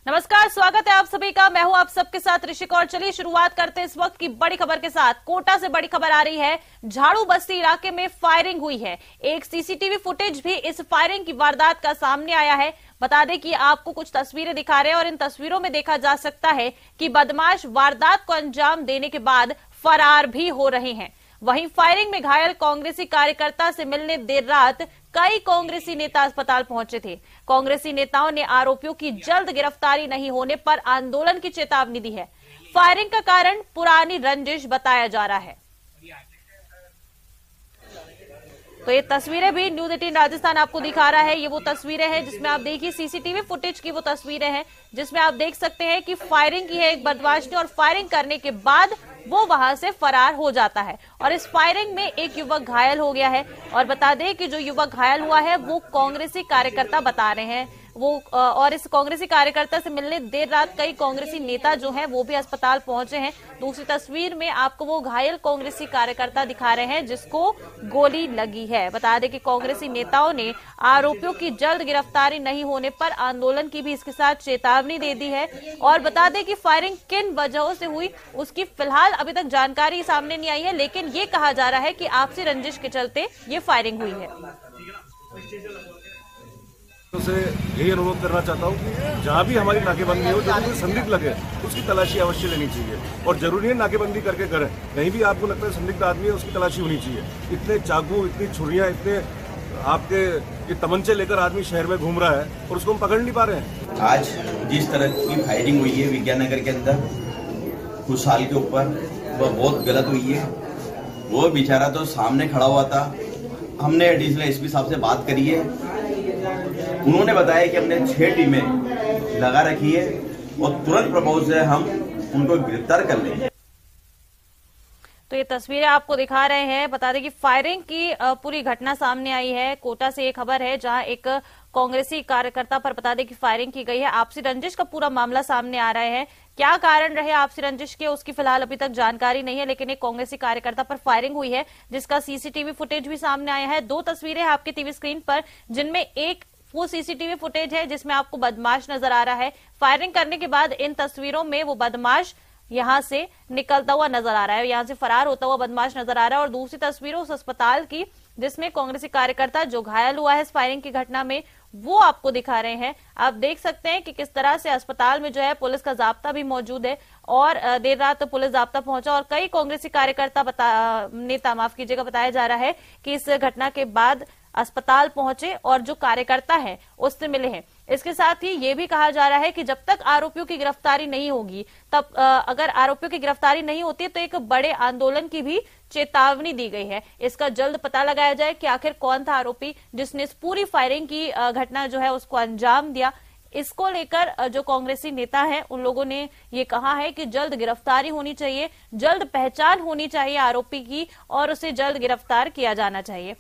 नमस्कार, स्वागत है आप सभी का। मैं हूं आप सबके साथ ऋषिक और चलिए शुरुआत करते हैं इस वक्त की बड़ी खबर के साथ। कोटा से बड़ी खबर आ रही है। झाड़ू बस्ती इलाके में फायरिंग हुई है। एक सीसीटीवी फुटेज भी इस फायरिंग की वारदात का सामने आया है। बता दें कि आपको कुछ तस्वीरें दिखा रहे हैं और इन तस्वीरों में देखा जा सकता है कि बदमाश वारदात को अंजाम देने के बाद फरार भी हो रहे हैं। वहीं फायरिंग में घायल कांग्रेसी कार्यकर्ता से मिलने देर रात कई कांग्रेसी नेता अस्पताल पहुंचे थे। कांग्रेसी नेताओं ने आरोपियों की जल्द गिरफ्तारी नहीं होने पर आंदोलन की चेतावनी दी है। फायरिंग का कारण पुरानी रंजिश बताया जा रहा है। तो ये तस्वीरें भी न्यूज 18 राजस्थान आपको दिखा रहा है। ये वो तस्वीरें हैं जिसमें आप देखिए सीसीटीवी फुटेज की वो तस्वीरें हैं जिसमें आप देख सकते हैं कि फायरिंग की है एक बदमाश ने और फायरिंग करने के बाद वो वहां से फरार हो जाता है और इस फायरिंग में एक युवक घायल हो गया है। और बता दें कि जो युवक घायल हुआ है वो कांग्रेसी कार्यकर्ता बता रहे हैं वो और इस कांग्रेसी कार्यकर्ता से मिलने देर रात कई कांग्रेसी नेता जो हैं वो भी अस्पताल पहुंचे हैं। दूसरी तस्वीर में आपको वो घायल कांग्रेसी कार्यकर्ता दिखा रहे हैं जिसको गोली लगी है। बता दें कि कांग्रेसी नेताओं ने आरोपियों की जल्द गिरफ्तारी नहीं होने पर आंदोलन की भी इसके साथ चेतावनी दे दी है। और बता दें कि फायरिंग किन वजहों से हुई उसकी फिलहाल अभी तक जानकारी सामने नहीं आई है, लेकिन ये कहा जा रहा है कि आपसी रंजिश के चलते ये फायरिंग हुई है। से यही अनुरोध करना चाहता हूँ कि जहाँ भी हमारी नाकेबंदी हो, जहाँ भी संदिग्ध लगे उसकी तलाशी अवश्य लेनी चाहिए और जरूरी है नाकेबंदी करके करें। कहीं भी आपको लगता है संदिग्ध आदमी है उसकी तलाशी होनी चाहिए। इतने चाकू, इतनी छुरियां, इतने आपके ये तमंचे लेकर आदमी शहर में घूम रहा है और उसको हम पकड़ नहीं पा रहे हैं। आज जिस तरह की फायरिंग हुई है विज्ञान नगर के अंदर खुशहाल के ऊपर, वह बहुत गलत हुई है। वो बेचारा तो सामने खड़ा हुआ था। हमने एडिशनल एसपी साहब से बात करी है, उन्होंने बताया कि हमने 6 टीमें लगा रखी है और तुरंत प्रभाव से हम उनको गिरफ्तार कर लेंगे। तो ये तस्वीरें आपको दिखा रहे हैं। बता दें कि फायरिंग की पूरी घटना सामने आई है। कोटा से एक खबर है जहां एक कांग्रेसी कार्यकर्ता पर बता दें कि फायरिंग की गई है। आपसी रंजिश का पूरा मामला सामने आ रहा है। क्या कारण रहे आपसी रंजिश के उसकी फिलहाल अभी तक जानकारी नहीं है, लेकिन एक कांग्रेसी कार्यकर्ता पर फायरिंग हुई है जिसका सीसीटीवी फुटेज भी सामने आया है। 2 तस्वीरें हैं आपकी टीवी स्क्रीन पर जिनमें एक वो सीसीटीवी फुटेज है जिसमें आपको बदमाश नजर आ रहा है। फायरिंग करने के बाद इन तस्वीरों में वो बदमाश यहां से निकलता हुआ नजर आ रहा है, यहां से फरार होता हुआ बदमाश नजर आ रहा है। और दूसरी तस्वीरों उस अस्पताल की जिसमें कांग्रेसी कार्यकर्ता जो घायल हुआ है इस फायरिंग की घटना में वो आपको दिखा रहे हैं। आप देख सकते हैं कि किस तरह से अस्पताल में जो है पुलिस का जाब्ता भी मौजूद है और देर रात पुलिस जाब्ता पहुंचा और कई कांग्रेसी कार्यकर्ता नेता बताया जा रहा है कि इस घटना के बाद अस्पताल पहुंचे और जो कार्यकर्ता है उससे मिले हैं। इसके साथ ही ये भी कहा जा रहा है कि जब तक आरोपियों की गिरफ्तारी नहीं होगी तब अगर आरोपियों की गिरफ्तारी नहीं होती तो एक बड़े आंदोलन की भी चेतावनी दी गई है। इसका जल्द पता लगाया जाए कि आखिर कौन था आरोपी जिसने इस पूरी फायरिंग की घटना जो है उसको अंजाम दिया। इसको लेकर जो कांग्रेसी नेता हैं उन लोगों ने ये कहा है कि जल्द गिरफ्तारी होनी चाहिए, जल्द पहचान होनी चाहिए आरोपी की और उसे जल्द गिरफ्तार किया जाना चाहिए।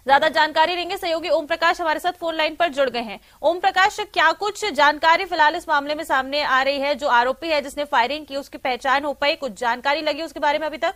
ज्यादा जानकारी लेंगे, सहयोगी ओम प्रकाश हमारे साथ फोन लाइन पर जुड़ गए हैं। ओम प्रकाश, क्या कुछ जानकारी फिलहाल इस मामले में सामने आ रही है? जो आरोपी है जिसने फायरिंग की उसकी पहचान हो पाई, कुछ जानकारी लगी उसके बारे में अभी तक?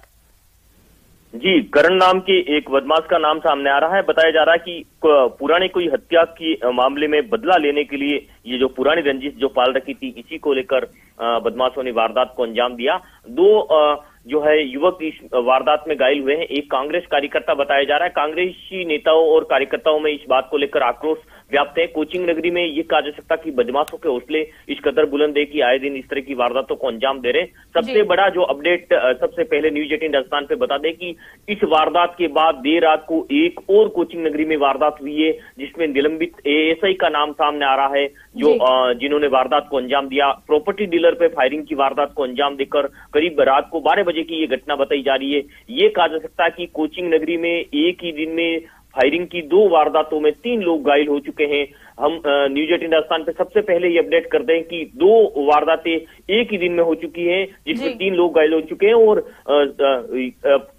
जी, करण नाम के एक बदमाश का नाम सामने आ रहा है। बताया जा रहा है कि पुरानी कोई हत्या की मामले में बदला लेने के लिए ये जो पुरानी रंजिश जो पाल रखी थी इसी को लेकर बदमाशों ने वारदात को अंजाम दिया। 2 जो है युवक इस वारदात में घायल हुए हैं। एक कांग्रेस कार्यकर्ता बताया जा रहा है। कांग्रेसी नेताओं और कार्यकर्ताओं में इस बात को लेकर आक्रोश व्याप्त है। कोचिंग नगरी में ये कहा जा सकता कि बदमाशों के हौसले इस कदर बुलंद है कि आए दिन इस तरह की वारदातों को अंजाम दे रहे। सबसे बड़ा जो अपडेट सबसे पहले न्यूज 18 राजस्थान पे बता दें कि इस वारदात के बाद देर रात को एक और कोचिंग नगरी में वारदात हुई है जिसमें निलंबित एएसआई का नाम सामने आ रहा है जो जिन्होंने वारदात को अंजाम दिया। प्रॉपर्टी डीलर पे फायरिंग की वारदात को अंजाम देकर करीब रात को 12 बजे की ये घटना बताई जा रही है। ये कहा जा सकता है कि कोचिंग नगरी में एक ही दिन में फायरिंग की 2 वारदातों में 3 लोग घायल हो चुके हैं। हम न्यूज 18 राजस्थान पे सबसे पहले ये अपडेट कर दें कि 2 वारदातें एक ही दिन में हो चुकी हैं जिसमें 3 लोग घायल हो चुके हैं और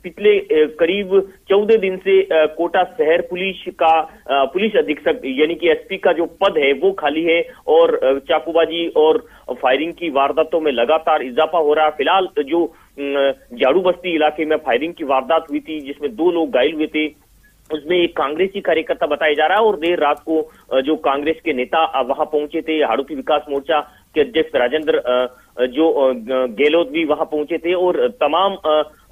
पिछले करीब 14 दिन से कोटा शहर पुलिस का पुलिस अधीक्षक यानी कि एसपी का जो पद है वो खाली है और चाकूबाजी और फायरिंग की वारदातों में लगातार इजाफा हो रहा है। फिलहाल जो झाड़ू बस्ती इलाके में फायरिंग की वारदात हुई थी जिसमें 2 लोग घायल हुए थे उसमें एक कांग्रेसी कार्यकर्ता बताया जा रहा है। और देर रात को जो कांग्रेस के नेता वहां पहुंचे थे, हाड़ौती विकास मोर्चा के अध्यक्ष राजेंद्र गहलोत भी वहां पहुंचे थे और तमाम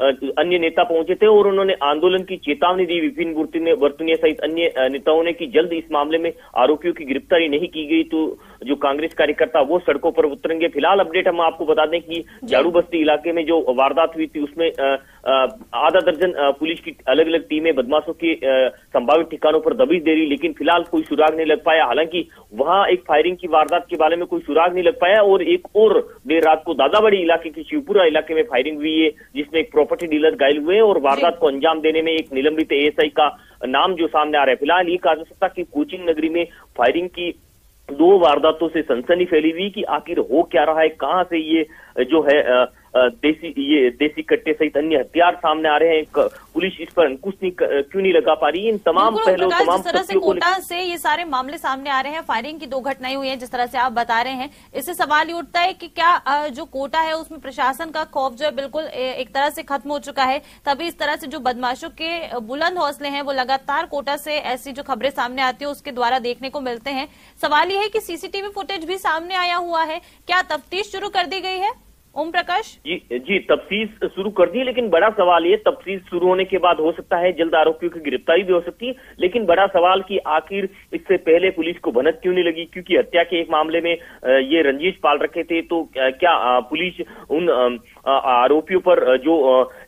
अन्य नेता पहुंचे थे और उन्होंने आंदोलन की चेतावनी दी। विपिन वर्तुनिया सहित अन्य नेताओं ने कि जल्द इस मामले में आरोपियों की गिरफ्तारी नहीं की गई तो जो कांग्रेस कार्यकर्ता वो सड़कों पर उतरेंगे। फिलहाल अपडेट हम आपको बता दें कि झाड़ू बस्ती इलाके में जो वारदात हुई थी उसमें आधा दर्जन पुलिस की अलग अलग टीमें बदमाशों के संभावित ठिकानों पर दबिश दे रही, लेकिन फिलहाल कोई सुराग नहीं लग पाया। हालांकि वहां एक फायरिंग की वारदात के बारे में कोई सुराग नहीं लग पाया। और एक और देर रात को दादाबड़ी इलाके की शिवपुरा इलाके में फायरिंग हुई है जिसमें एक प्रॉपर्टी डीलर घायल हुए और वारदात को अंजाम देने में एक निलंबित एएसआई का नाम जो सामने आ रहा है। फिलहाल ये कहा जा सकता कि कोचिंग नगरी में फायरिंग की 2 वारदातों से सनसनी फैली हुई कि आखिर हो क्या रहा है, कहां से ये जो है देसी कट्टे सहित अन्य हथियार सामने आ रहे हैं, पुलिस इस पर अंकुश क्यों नहीं लगा पा रही। इन तमाम पहलुओं तमाम जिस तरह से कोटा से ये सारे मामले सामने आ रहे हैं, फायरिंग की 2 घटनाएं हुई हैं जिस तरह से आप बता रहे हैं, इससे सवाल ये उठता है कि क्या जो कोटा है उसमें प्रशासन का खौफ जो है बिल्कुल एक तरह से खत्म हो चुका है, तभी इस तरह से जो बदमाशों के बुलंद हौसले हैं वो लगातार कोटा से ऐसी जो खबरें सामने आती है उसके द्वारा देखने को मिलते हैं। सवाल ये है कि सीसीटीवी फुटेज भी सामने आया हुआ है, क्या तफ्तीश शुरू कर दी गई है ओम प्रकाश? जी तफ्तीश शुरू कर दी, लेकिन बड़ा सवाल ये तफ्तीश शुरू होने के बाद हो सकता है जल्द आरोपियों की गिरफ्तारी भी हो सकती है, लेकिन बड़ा सवाल कि आखिर इससे पहले पुलिस को भनक क्यों नहीं लगी, क्योंकि हत्या के एक मामले में ये रंजीश पाल रखे थे तो क्या पुलिस उन आरोपियों पर जो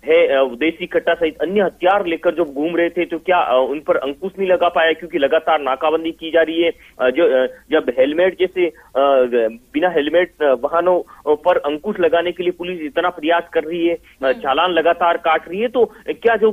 है देसी कट्टा सहित अन्य हथियार लेकर जब घूम रहे थे तो क्या उन पर अंकुश नहीं लगा पाया, क्योंकि लगातार नाकाबंदी की जा रही है। जब हेलमेट जैसे बिना हेलमेट वाहनों पर अंकुश लगाने के लिए पुलिस इतना प्रयास कर रही है, चालान लगातार काट रही है, तो क्या जो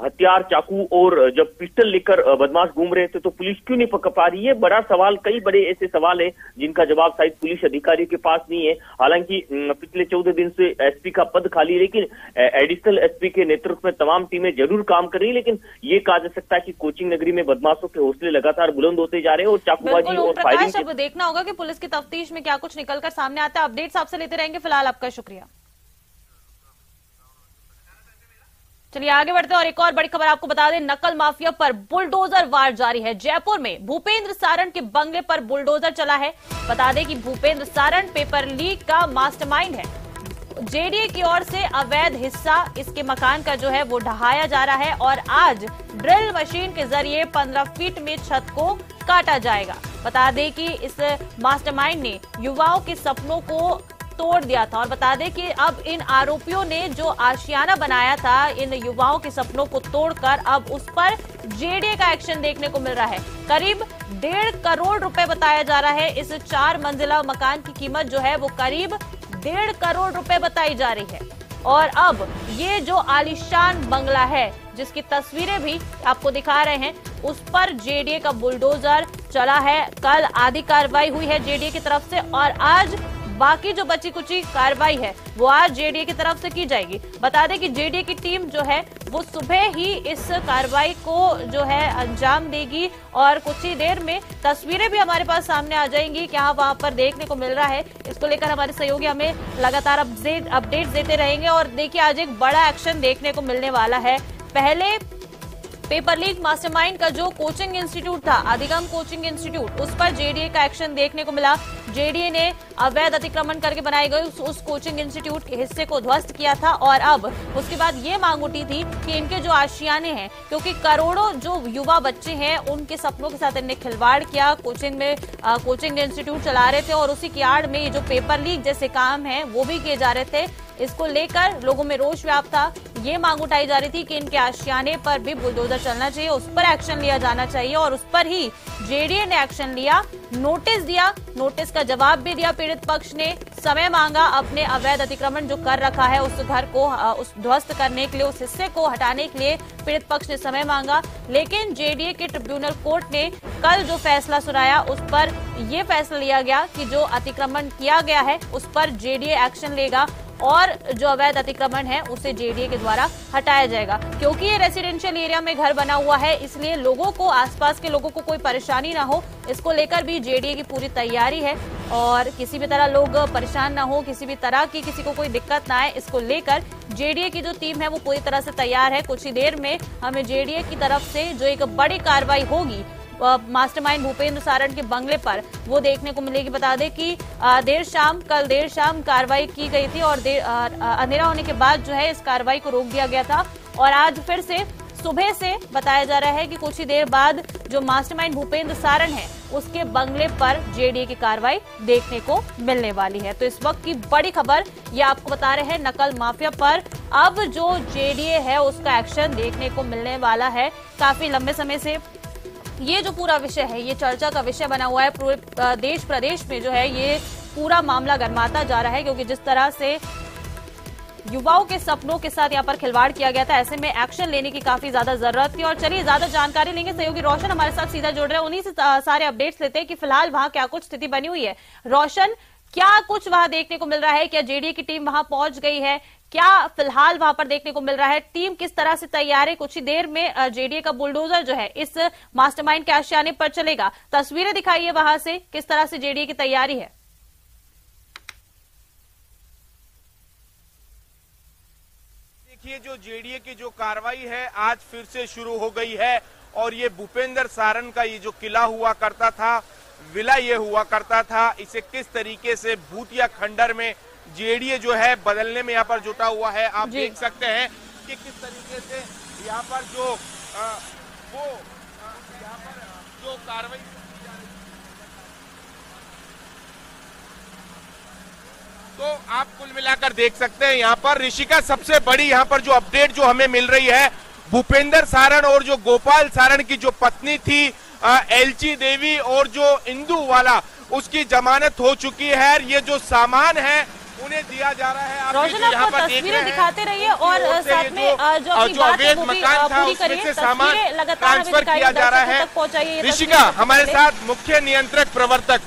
हथियार चाकू और जब पिस्टल लेकर बदमाश घूम रहे थे तो पुलिस क्यों नहीं पकड़ पा रही है? बड़ा सवाल, कई बड़े ऐसे सवाल है जिनका जवाब शायद पुलिस अधिकारियों के पास नहीं है। हालांकि पिछले 14 दिन से एसपी का पद खाली है, लेकिन एडिशनल एसपी के नेतृत्व में तमाम टीमें जरूर काम कर रही है, लेकिन ये कहा जा सकता है कि कोचिंग नगरी में बदमाशों के हौसले लगातार बुलंद होते जा रहे हैं और चाकूबाजी और फायरिंग। अब देखना होगा कि पुलिस की तफ्तीश में क्या कुछ निकलकर सामने आता है। अपडेट्स आपसे लेते रहेंगे, फिलहाल आपका शुक्रिया। चलिए आगे बढ़ते हैं और एक और बड़ी खबर आपको बता दें, नकल माफिया पर बुलडोजर वार जारी है। जयपुर में भूपेंद्र सारण के बंगले पर बुलडोजर चला है। बता दें कि भूपेंद्र सारण पेपर लीक का मास्टरमाइंड है। जेडीए की ओर से अवैध हिस्सा इसके मकान का जो है वो ढहाया जा रहा है और आज ड्रिल मशीन के जरिए 15 फीट में छत को काटा जाएगा। बता दें कि इस मास्टरमाइंड ने युवाओं के सपनों को तोड़ दिया था और बता दें कि अब इन आरोपियों ने जो आशियाना बनाया था इन युवाओं के सपनों को तोड़कर अब उस पर जेडीए का एक्शन देखने को मिल रहा है। करीब 1.5 करोड़ रुपए बताया जा रहा है। इस 4 मंजिला मकान की कीमत जो है वो करीब 1.5 करोड़ रुपए बताई जा रही है और अब ये जो आलीशान बंगला है जिसकी तस्वीरें भी आपको दिखा रहे हैं उस पर जेडीए का बुलडोजर चला है। कल आधी कार्रवाई हुई है जेडीए की तरफ से और आज बाकी जो बची कुची कार्रवाई है वो आज जेडीए की तरफ से की जाएगी। बता दें कि जेडीए की टीम जो है वो सुबह ही इस कार्रवाई को जो है अंजाम देगी और कुछ ही देर में तस्वीरें भी हमारे पास सामने आ जाएंगी क्या वहां पर देखने को मिल रहा है। इसको लेकर हमारे सहयोगी हमें लगातार अपडेट देते रहेंगे और देखिए आज एक बड़ा एक्शन देखने को मिलने वाला है। पहले पेपर लीक मास्टरमाइंड का जो कोचिंग इंस्टीट्यूट था, अधिगम कोचिंग इंस्टीट्यूट, उस पर जेडीए का एक्शन देखने को मिला। जेडीए ने अवैध अतिक्रमण करके बनाए गए उस कोचिंग इंस्टीट्यूट के हिस्से को ध्वस्त किया था और अब उसके बाद ये मांग उठी थी कि इनके जो आशियाने हैं, क्योंकि करोड़ों जो युवा बच्चे हैं उनके सपनों के साथ इनने खिलवाड़ किया, कोचिंग इंस्टीट्यूट चला रहे थे और उसी की आड़ में ये जो पेपर लीक जैसे काम है वो भी किए जा रहे थे। इसको लेकर लोगों में रोष व्याप्त था। ये मांग उठाई जा रही थी कि इनके आशियाने पर भी बुलडोजर चलना चाहिए, उस पर एक्शन लिया जाना चाहिए और उस पर ही जेडीए ने एक्शन लिया, नोटिस दिया, नोटिस का जवाब भी दिया। पीड़ित पक्ष ने समय मांगा अपने अवैध अतिक्रमण जो कर रखा है उस घर को उस ध्वस्त करने के लिए, उस हिस्से को हटाने के लिए पीड़ित पक्ष ने समय मांगा, लेकिन जेडीए के ट्रिब्यूनल कोर्ट ने कल जो फैसला सुनाया उस पर यह फैसला लिया गया कि जो अतिक्रमण किया गया है उस पर जेडीए एक्शन लेगा और जो अवैध अतिक्रमण है उसे जेडीए के द्वारा हटाया जाएगा। क्योंकि ये रेसिडेंशियल एरिया में घर बना हुआ है, इसलिए लोगों को, आसपास के लोगों को कोई परेशानी ना हो, इसको लेकर भी जेडीए की पूरी तैयारी है और किसी भी तरह लोग परेशान ना हो, किसी भी तरह की किसी को कोई दिक्कत ना आए, इसको लेकर जेडीए की जो टीम है वो पूरी तरह से तैयार है। कुछ ही देर में हमें जेडीए की तरफ से जो एक बड़ी कार्रवाई होगी मास्टरमाइंड भूपेंद्र सारण के बंगले पर, वो देखने को मिलेगी। बता दें कि कल देर शाम कार्रवाई की गई थी और अंधेरा होने के बाद जो है इस कार्रवाई को रोक दिया गया था और आज फिर से सुबह से बताया जा रहा है कि कुछ ही देर बाद जो मास्टरमाइंड भूपेंद्र सारण है उसके बंगले पर जेडीए की कार्रवाई देखने को मिलने वाली है। तो इस वक्त की बड़ी खबर ये आपको बता रहे हैं, नकल माफिया पर अब जो जेडीए है उसका एक्शन देखने को मिलने वाला है। काफी लंबे समय से ये जो पूरा विषय है ये चर्चा का विषय बना हुआ है। पूरे देश प्रदेश में जो है ये पूरा मामला गरमाता जा रहा है, क्योंकि जिस तरह से युवाओं के सपनों के साथ यहाँ पर खिलवाड़ किया गया था, ऐसे में एक्शन लेने की काफी ज्यादा जरूरत थी। और चलिए ज्यादा जानकारी लेंगे, सहयोगी रोशन हमारे साथ सीधा जुड़ रहे हैं, उन्हीं से सारे अपडेट्स लेते हैं कि फिलहाल वहां क्या कुछ स्थिति बनी हुई है। रोशन, क्या कुछ वहां देखने को मिल रहा है? क्या जेडीए की टीम वहां पहुंच गई है? क्या फिलहाल वहां पर देखने को मिल रहा है? टीम किस तरह से तैयार है? कुछ ही देर में जेडीए का बुलडोजर जो है इस मास्टरमाइंड के आशियाने पर चलेगा। तस्वीरें दिखाइए वहां से, किस तरह से जेडीए की तैयारी है। देखिए, जो जेडीए की जो कार्रवाई है आज फिर से शुरू हो गई है और ये भूपेंद्र सारण का ये जो किला हुआ करता था, विला ये हुआ करता था, इसे किस तरीके से भूतिया खंडर में जेडीए जो है बदलने में यहाँ पर जुटा हुआ है। आप देख सकते हैं कि किस तरीके से यहाँ पर जो यहाँ पर जो कार्रवाई की जा रही है, तो आप कुल मिलाकर देख सकते हैं यहाँ पर ऋषिका सबसे बड़ी यहाँ पर जो अपडेट जो हमें मिल रही है, भूपेंद्र सारण और जो गोपाल सारण की जो पत्नी थी एलची देवी और जो इंदू वाला, उसकी जमानत हो चुकी है। ये जो सामान है उन्हें दिया जा रहा है। आप रोशन, आपको तस्वीरें दिखाते रहिए और साथ में जो अवैध मकान था उसमें से सामान ट्रांसफर किया जा रहा है। ऋषिका हमारे साथ मुख्य नियंत्रक प्रवर्तक,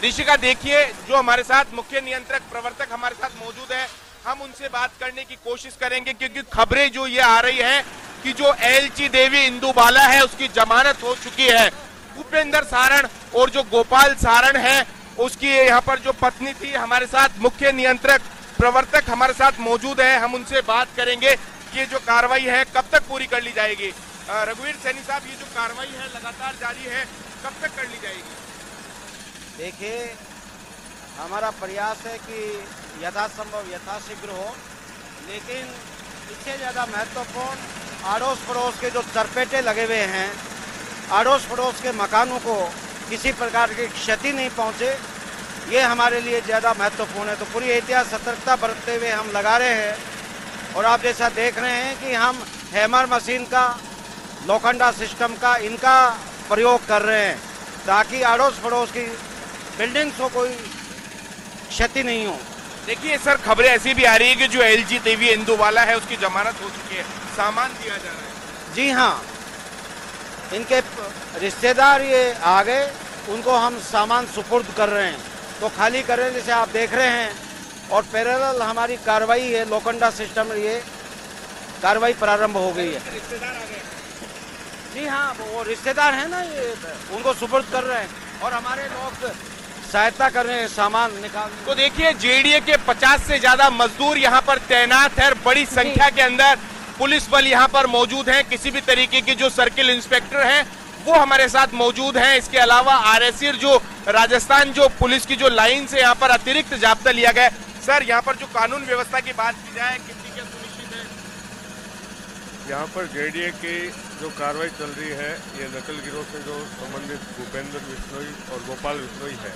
ऋषिका देखिए जो हमारे साथ मुख्य नियंत्रक प्रवर्तक हमारे साथ मौजूद है, हम उनसे बात करने की कोशिश करेंगे क्योंकि खबरें जो ये आ रही है कि जो एलची देवी इंदू बाला है उसकी जमानत हो चुकी है। भूपेंद्र सारण और जो गोपाल सारण है उसकी यहाँ पर जो पत्नी थी, हमारे साथ मुख्य नियंत्रक प्रवर्तक हमारे साथ मौजूद है, हम उनसे बात करेंगे कि ये जो कार्रवाई है कब तक पूरी कर ली जाएगी। रघुवीर सैनी साहब, ये जो कार्रवाई है लगातार जारी है, कब तक कर ली जाएगी? देखिए, हमारा प्रयास है कि यथासंभव यथाशीघ्र हो, लेकिन इससे ज्यादा महत्वपूर्ण आड़ोस पड़ोस के जो चरपेटे लगे हुए हैं, आड़ोस पड़ोस के मकानों को किसी प्रकार की क्षति नहीं पहुंचे, ये हमारे लिए ज़्यादा महत्वपूर्ण है। तो पूरी एहतियात सतर्कता बरतते हुए हम लगा रहे हैं और आप जैसा देख रहे हैं कि हम हैमर मशीन का, लोखंडा सिस्टम का, इनका प्रयोग कर रहे हैं ताकि आड़ोस पड़ोस की बिल्डिंग्स को कोई क्षति नहीं हो। देखिए सर, खबरें ऐसी भी आ रही है कि जो एलजी देवी इंदू वाला है उसकी जमानत हो चुकी है, सामान दिया जा रहा है। जी हाँ, इनके रिश्तेदार ये आ गए, उनको हम सामान सुपुर्द कर रहे हैं, तो खाली कर रहे हैं जैसे आप देख रहे हैं। और पैरेलल हमारी कार्रवाई है, लोखंडा सिस्टम, ये कार्रवाई प्रारंभ हो गई है। रिश्तेदार आ गए? जी हाँ, वो रिश्तेदार हैं ना, ये उनको सुपुर्द कर रहे हैं और हमारे लोग सहायता कर रहे हैं सामान निकाल। तो देखिए, जेडीए के 50 से ज्यादा मजदूर यहाँ पर तैनात है, बड़ी संख्या के अंदर पुलिस बल यहाँ पर मौजूद है। किसी भी तरीके की जो सर्किल इंस्पेक्टर हैं वो हमारे साथ मौजूद हैं। इसके अलावा आरएसी जो राजस्थान जो पुलिस की जो लाइन से यहाँ पर अतिरिक्त जाब्ता लिया गया। सर, यहाँ पर जो कानून व्यवस्था की बात की जाए, कितनी क्या सुनिश्चित है? यहाँ पर जेडीए की जो कार्रवाई चल रही है, ये नकल गिरोह से जो संबंधित भूपेंद्र बिश्नोई और गोपाल बिश्नोई है,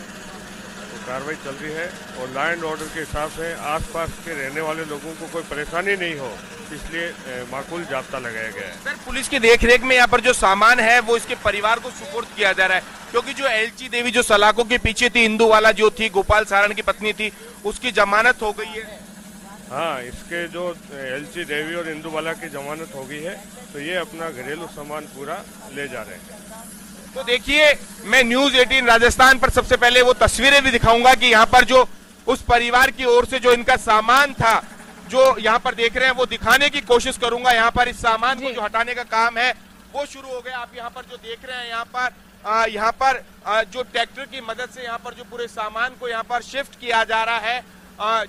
तो कार्रवाई चल रही है और लॉ एंड ऑर्डर के हिसाब से आसपास के रहने वाले लोगों को कोई परेशानी नहीं हो, इसलिए माकूल जाब्ता लगाया गया है। सर, पुलिस की देखरेख में यहाँ पर जो सामान है वो इसके परिवार को सुपुर्द किया जा रहा है, क्योंकि जो एलची देवी जो सलाखों के पीछे थी, इंदू वाला जो थी, गोपाल सारण की पत्नी थी, उसकी जमानत हो गई है। हाँ, इसके जो एलची देवी और इंदू बाला की जमानत हो गई है, तो ये अपना घरेलू सामान पूरा ले जा रहे हैं। तो देखिए, मैं न्यूज 18 राजस्थान पर सबसे पहले वो तस्वीरें भी दिखाऊंगा कि यहाँ पर जो उस परिवार की ओर से जो इनका सामान था, जो यहाँ पर देख रहे हैं, वो दिखाने की कोशिश करूंगा। यहाँ पर इस सामान को जो हटाने का काम है वो शुरू हो गया। आप यहाँ पर जो देख रहे हैं, यहाँ पर जो ट्रैक्टर की मदद से यहाँ पर जो पूरे सामान को यहाँ पर शिफ्ट किया जा रहा है।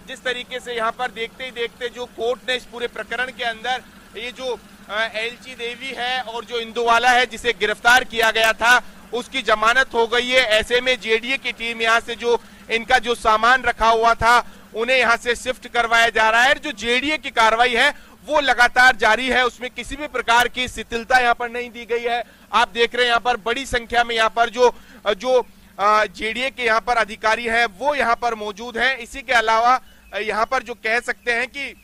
जिस तरीके से यहाँ पर देखते ही देखते जो कोर्ट ने इस पूरे प्रकरण के अंदर ये जो एलची देवी है और जो इंदुवाला है जिसे गिरफ्तार किया गया था, उसकी जमानत हो गई है। ऐसे में जेडीए की टीम यहाँ से जो इनका जो सामान रखा हुआ था उन्हें यहाँ से शिफ्ट करवाया जा रहा है। जो जेडीए की कार्रवाई है वो लगातार जारी है, उसमें किसी भी प्रकार की शिथिलता यहाँ पर नहीं दी गई है। आप देख रहे हैं यहाँ पर बड़ी संख्या में यहाँ पर जो जेडीए के यहाँ पर अधिकारी हैं वो यहाँ पर मौजूद हैं। इसी के अलावा यहाँ पर जो कह सकते हैं कि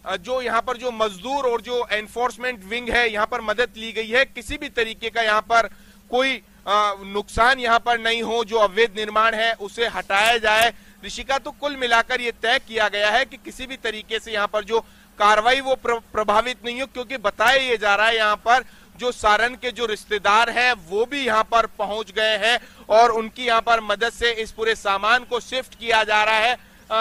जो यहाँ पर जो मजदूर और जो एनफोर्समेंट विंग है यहाँ पर मदद ली गई है। किसी भी तरीके का यहाँ पर कोई नुकसान यहाँ पर नहीं हो, जो अवैध निर्माण है उसे हटाया जाए। ऋषिका, तो कुल मिलाकर ये तय किया गया है कि किसी भी तरीके से यहाँ पर जो कार्रवाई वो प्रभावित नहीं हो, क्योंकि बताया ये जा रहा है यहाँ पर जो सारण के जो रिश्तेदार हैं वो भी यहाँ पर पहुंच गए हैं और उनकी यहाँ पर मदद से इस पूरे सामान को शिफ्ट किया जा रहा है।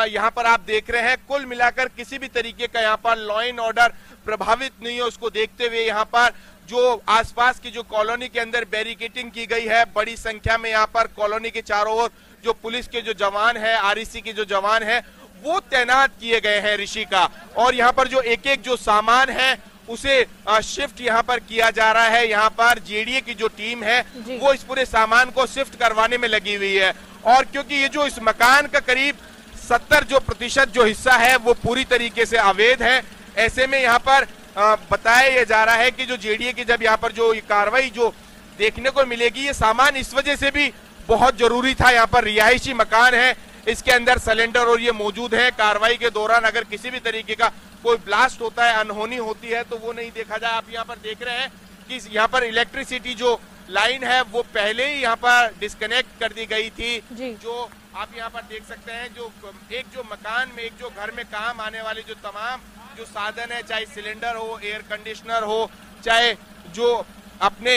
यहाँ पर आप देख रहे हैं कुल मिलाकर किसी भी तरीके का यहाँ पर लॉ एंड ऑर्डर प्रभावित नहीं है। उसको देखते हुए यहाँ पर जो आसपास की जो कॉलोनी के अंदर बैरिकेडिंग की गई है, बड़ी संख्या में यहाँ पर कॉलोनी के चारों ओर जो पुलिस के जो जवान है, आरईसी के जो जवान है वो तैनात किए गए हैं ऋषिका। और यहाँ पर जो एक एक जो सामान है उसे शिफ्ट यहाँ पर किया जा रहा है। यहाँ पर जेडीए की जो टीम है वो इस पूरे सामान को शिफ्ट करवाने में लगी हुई है। और क्योंकि ये जो इस मकान का करीब 70% जो हिस्सा है वो पूरी तरीके से अवैध है, ऐसे में यहाँ पर बताया यह जा रहा है कि जो जेडीए की जब यहाँ पर जो कार्रवाई जो देखने को मिलेगी, ये सामान इस वजह से भी बहुत जरूरी था। यहाँ पर रिहायशी मकान है, इसके अंदर सिलेंडर और ये मौजूद है। कार्रवाई के दौरान अगर किसी भी तरीके का कोई ब्लास्ट होता है, अनहोनी होती है, तो वो नहीं देखा जाए। आप यहाँ पर देख रहे हैं कि यहाँ पर इलेक्ट्रिसिटी जो लाइन है वो पहले ही यहाँ पर डिस्कनेक्ट कर दी गई थी। जो आप यहाँ पर देख सकते हैं, जो एक जो मकान में, एक जो घर में काम आने वाले जो तमाम जो साधन है, चाहे सिलेंडर हो, एयर कंडीशनर हो, चाहे जो अपने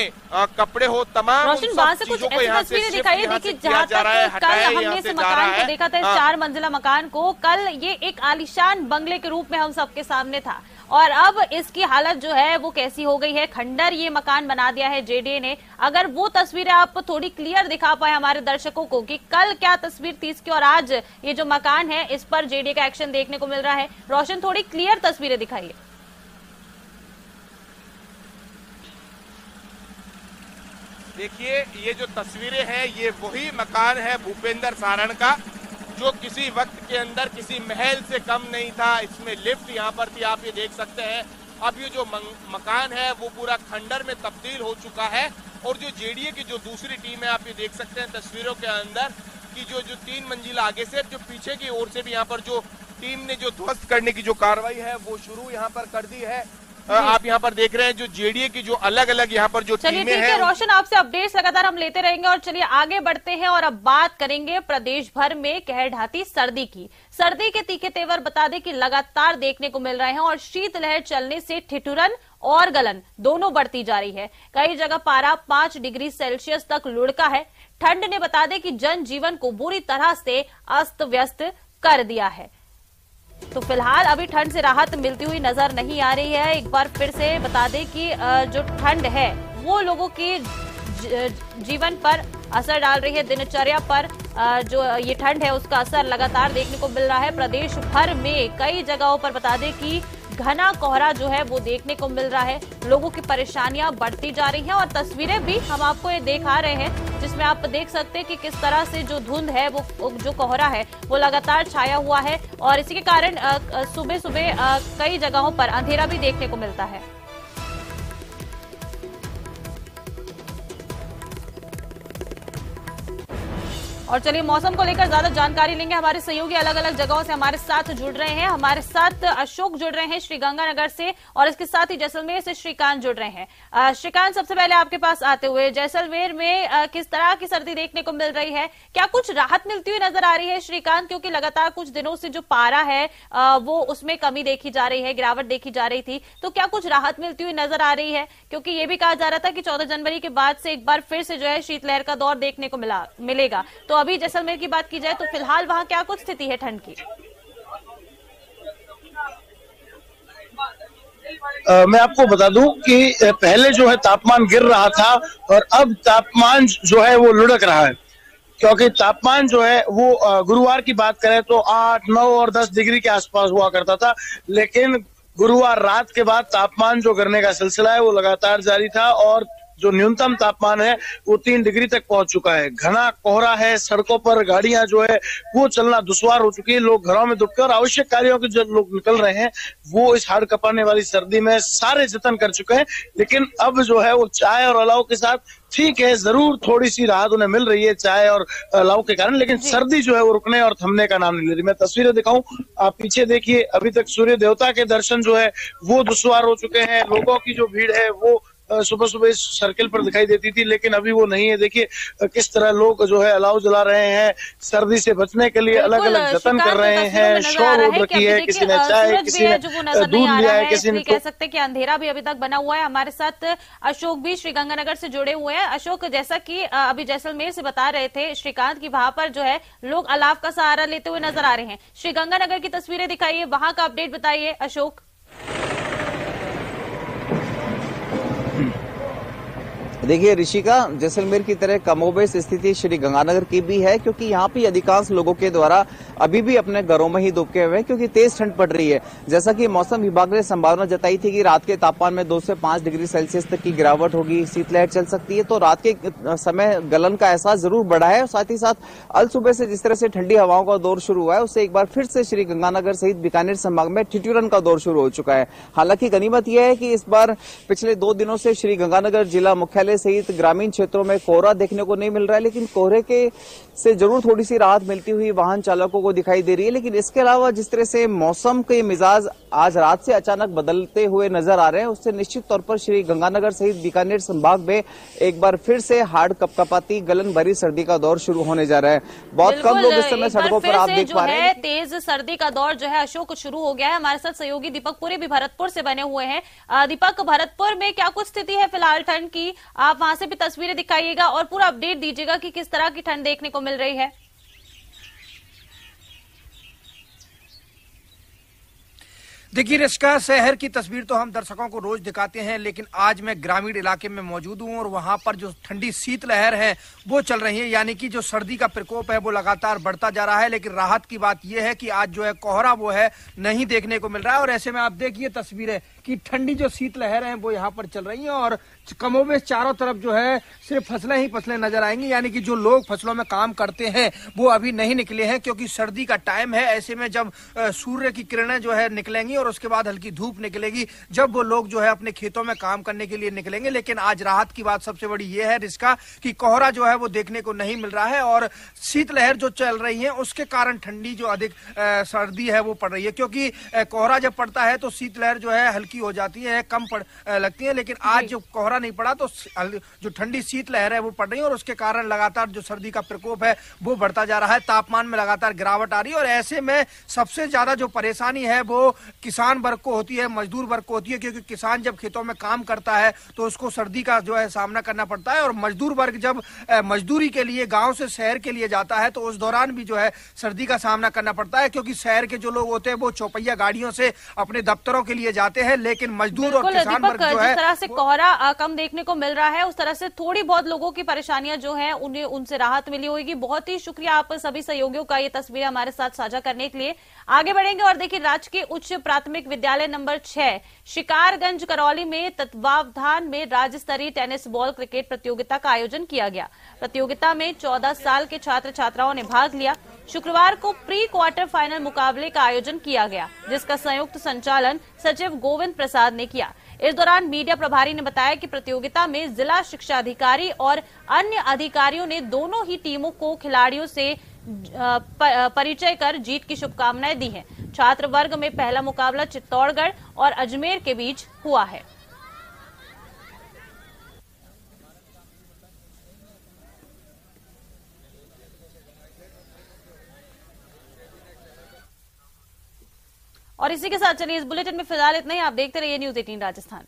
कपड़े हो, तमाम रोशन वहां से कुछ ऐसी तस्वीरें दिखाई। देखिए, जहाँ तक कल हमने इस मकान को देखा था, इस 4 मंजिला मकान को, कल ये एक आलीशान बंगले के रूप में हम सबके सामने था और अब इसकी हालत जो है वो कैसी हो गई है। खंडर ये मकान बना दिया है जेडीए ने। अगर वो तस्वीरें आप थोड़ी क्लियर दिखा पाए हमारे दर्शकों को कि कल क्या तस्वीर थी इसकी और आज ये जो मकान है इस पर जेडीए का एक्शन देखने को मिल रहा है। रोशन, थोड़ी क्लियर तस्वीरें दिखाइए। देखिए, ये जो तस्वीरें हैं ये वही मकान है भूपेंद्र सारण का, जो किसी वक्त के अंदर किसी महल से कम नहीं था। इसमें लिफ्ट यहाँ पर थी, आप ये देख सकते हैं। अब ये जो मकान है वो पूरा खंडर में तब्दील हो चुका है। और जो जेडीए की जो दूसरी टीम है, आप ये देख सकते हैं तस्वीरों के अंदर कि जो 3 मंजिला आगे से, जो पीछे की ओर से भी यहाँ पर जो टीम ने जो ध्वस्त करने की जो कार्रवाई है वो शुरू यहाँ पर कर दी है। आप यहाँ पर देख रहे हैं जो जेडीए की जो अलग अलग यहाँ पर जो टीमें हैं। चलिए ठीक है रोशन, आपसे अपडेट्स लगातार हम लेते रहेंगे और चलिए आगे बढ़ते हैं और अब बात करेंगे प्रदेश भर में कहर ढाती सर्दी की। सर्दी के तीखे तेवर बता दें कि लगातार देखने को मिल रहे हैं और शीतलहर चलने से ठिठुरन और गलन दोनों बढ़ती जा रही है। कई जगह पारा 5 डिग्री सेल्सियस तक लुढ़का है। ठंड ने बता दें कि जनजीवन को बुरी तरह से अस्त व्यस्त कर दिया है। तो फिलहाल अभी ठंड से राहत मिलती हुई नजर नहीं आ रही है। एक बार फिर से बता दें कि जो ठंड है वो लोगों के जीवन पर असर डाल रही है, दिनचर्या पर जो ये ठंड है उसका असर लगातार देखने को मिल रहा है। प्रदेश भर में कई जगहों पर बता दें कि घना कोहरा जो है वो देखने को मिल रहा है। लोगों की परेशानियां बढ़ती जा रही हैं और तस्वीरें भी हम आपको ये दिखा रहे हैं जिसमें आप देख सकते हैं कि किस तरह से जो धुंध है वो जो कोहरा है वो लगातार छाया हुआ है और इसी के कारण सुबह सुबह कई जगहों पर अंधेरा भी देखने को मिलता है। और चलिए मौसम को लेकर ज्यादा जानकारी लेंगे। हमारे सहयोगी अलग अलग जगहों से हमारे साथ जुड़ रहे हैं। हमारे साथ अशोक जुड़ रहे हैं श्रीगंगानगर से और इसके साथ ही जैसलमेर से श्रीकांत जुड़ रहे हैं। श्रीकांत, सबसे पहले आपके पास आते हुए, जैसलमेर में किस तरह की सर्दी देखने को मिल रही है? क्या कुछ राहत मिलती हुई नजर आ रही है श्रीकांत? क्योंकि लगातार कुछ दिनों से जो पारा है वो उसमें कमी देखी जा रही है, गिरावट देखी जा रही थी, तो क्या कुछ राहत मिलती हुई नजर आ रही है? क्योंकि ये भी कहा जा रहा था कि 14 जनवरी के बाद से एक बार फिर से जो है शीतलहर का दौर देखने को मिलेगा। तो अभी जैसलमेर की बात की जाए तो फिलहाल वहां क्या कुछ स्थिति है ठंड की? मैं आपको बता दूं कि पहले जो है तापमान गिर रहा था और अब तापमान जो है वो लुढ़क रहा है, क्योंकि तापमान जो है वो गुरुवार की बात करें तो 8, 9 और 10 डिग्री के आसपास हुआ करता था, लेकिन गुरुवार रात के बाद तापमान जो गिरने का सिलसिला है वो लगातार जारी था और जो न्यूनतम तापमान है वो 3 डिग्री तक पहुंच चुका है। घना कोहरा है, सड़कों पर गाड़ियां जो है वो चलना दुश्वार हो चुकी है। लोग घरों में दुबके और आवश्यक कार्यों के जो लोग निकल रहे हैं वो इस हाड़ कपाने वाली सर्दी में सारे जतन कर चुके हैं, लेकिन अब जो है वो चाय और अलाव के साथ ठीक है, जरूर थोड़ी सी राहत उन्हें मिल रही है चाय और अलाव के कारण, लेकिन सर्दी जो है वो रुकने और थमने का नाम नहीं ले रही। मैं तस्वीरें दिखाऊं, आप पीछे देखिए, अभी तक सूर्य देवता के दर्शन जो है वो दुश्वार हो चुके हैं। लोगों की जो भीड़ है वो सुबह सुबह इस सर्किल पर दिखाई देती थी, लेकिन अभी वो नहीं है। देखिए किस तरह लोग जो है अलाव जला रहे हैं, सर्दी से बचने के लिए अलग अलग जतन कर रहे हैं। शॉल ओढ़ रखी है, किसी ने चाय, किसी ने दूध लिया है, किसी ने कह सकते हैं कि अंधेरा भी अभी तक बना हुआ है। हमारे साथ अशोक भी श्रीगंगानगर से जुड़े हुए हैं। अशोक, जैसा कि अभी जैसलमेर से बता रहे थे श्रीकांत की, वहां पर जो है लोग अलाव का सहारा लेते हुए नजर आ रहे हैं। श्रीगंगानगर की तस्वीरें दिखाइए, वहां का अपडेट बताइए अशोक। देखिए ऋषिका, जैसलमेर की तरह कमोबेश स्थिति श्री गंगानगर की भी है, क्योंकि यहाँ पे अधिकांश लोगों के द्वारा अभी भी अपने घरों में ही दुबके हुए हैं, क्योंकि तेज ठंड पड़ रही है। जैसा कि मौसम विभाग ने संभावना जताई थी कि रात के तापमान में 2 से 5 डिग्री सेल्सियस तक की गिरावट होगी, शीतलहर चल सकती है, तो रात के समय गलन का एहसास जरूर बढ़ा है। और साथ ही साथ अल सुबह से जिस तरह से ठंडी हवाओं का दौर शुरू हुआ है, उससे एक बार फिर से श्री गंगानगर सहित बीकानेर संभाग में ठिठुरन का दौर शुरू हो चुका है। हालांकि गनीमत यह है कि इस बार पिछले 2 दिनों से श्री गंगानगर जिला मुख्यालय सहित ग्रामीण क्षेत्रों में कोहरा देखने को नहीं मिल रहा है, लेकिन कोहरे के से जरूर थोड़ी सी राहत मिलती हुई वाहन चालकों को दिखाई दे रही है। लेकिन इसके अलावा जिस तरह से मौसम के मिजाज आज रात से अचानक बदलते हुए नजर आ रहे हैं, उससे निश्चित तौर पर श्री गंगानगर सहित बीकानेर संभाग में एक बार फिर से हाड़ कपकपाती गलन भरी सर्दी का दौर शुरू होने जा रहा है। बहुत कम लोग इस समय सड़कों पर आप देख पा रहे हैं। तेज सर्दी का दौर जो है अशोक शुरू हो गया है। हमारे साथ सहयोगी दीपक पुरी भी भरतपुर से बने हुए हैं। दीपक, भरतपुर में क्या कुछ स्थिति है फिलहाल ठंड की? आप वहां से भी तस्वीरें दिखाइएगा और पूरा अपडेट दीजिएगा कि किस तरह की ठंड देखने को मिल रही है। देखिए रिश्का, शहर की तस्वीर तो हम दर्शकों को रोज दिखाते हैं, लेकिन आज मैं ग्रामीण इलाके में मौजूद हूं और वहां पर जो ठंडी शीतलहर है वो चल रही है, यानी कि जो सर्दी का प्रकोप है वो लगातार बढ़ता जा रहा है। लेकिन राहत की बात यह है कि आज जो है कोहरा वो है नहीं देखने को मिल रहा है। और ऐसे में आप देखिए तस्वीरें कि ठंडी जो शीतलहर है वो यहाँ पर चल रही है और कमोबेश चारों तरफ जो है सिर्फ फसलें ही फसलें नजर आएंगी, यानी कि जो लोग फसलों में काम करते हैं वो अभी नहीं निकले हैं, क्योंकि सर्दी का टाइम है। ऐसे में जब सूर्य की किरणें जो है निकलेंगी और उसके बाद हल्की धूप निकलेगी, जब वो लोग जो है अपने खेतों में काम करने के लिए निकलेंगे। लेकिन आज राहत की बात सबसे बड़ी ये है रिश्का कि कोहरा जो है वो देखने को नहीं मिल रहा है और शीतलहर जो चल रही है उसके कारण ठंडी जो अधिक सर्दी है वो पड़ रही है, क्योंकि कोहरा जब पड़ता है तो शीतलहर जो है हल्की हो जाती है, कम लगती है। लेकिन आज जो कोहरा नहीं पड़ा तो जो ठंडी शीतलहर है वो पड़ रही है और उसके कारण लगातार जो सर्दी का प्रकोप है वो बढ़ता जा रहा है। तापमान में लगातार गिरावट आ रही है और ऐसे में सबसे ज्यादा जो परेशानी है वो किसान वर्ग को होती है, मजदूर वर्ग को होती है, क्योंकि किसान जब खेतों में काम करता है तो उसको सर्दी का जो है सामना करना पड़ता है। और मजदूर वर्ग जब मजदूरी के लिए गांव से शहर के लिए जाता है तो उस दौरान भी जो है सर्दी का सामना करना पड़ता है, क्योंकि शहर के जो लोग होते हैं वो चौपहिया गाड़ियों से अपने दफ्तरों के लिए जाते हैं, लेकिन मजदूर और किसान वर्ग जो है जिस तरह से कोहरा कम देखने को मिल रहा है उस तरह से थोड़ी बहुत लोगों की परेशानियां जो है उन्हें उनसे राहत मिली होगी। बहुत ही शुक्रिया आप सभी सहयोगियों का ये तस्वीरें हमारे साथ साझा करने के लिए। आगे बढ़ेंगे और देखिए राजकीय उच्च प्राथमिक विद्यालय नंबर 6 शिकारगंज करौली में तत्वावधान में राज्य स्तरीय टेनिस बॉल क्रिकेट प्रतियोगिता का आयोजन किया गया। प्रतियोगिता में 14 साल के छात्र छात्राओं ने भाग लिया। शुक्रवार को प्री क्वार्टर फाइनल मुकाबले का आयोजन किया गया, जिसका संयुक्त संचालन सचिव गोविंद प्रसाद ने किया। इस दौरान मीडिया प्रभारी ने बताया कि प्रतियोगिता में जिला शिक्षा अधिकारी और अन्य अधिकारियों ने दोनों ही टीमों को खिलाड़ियों से परिचय कर जीत की शुभकामनाएं दी हैं। छात्र वर्ग में पहला मुकाबला चित्तौड़गढ़ और अजमेर के बीच हुआ है। और इसी के साथ चलिए इस बुलेटिन में फिलहाल इतना ही। आप देखते रहिए न्यूज़ 18 राजस्थान।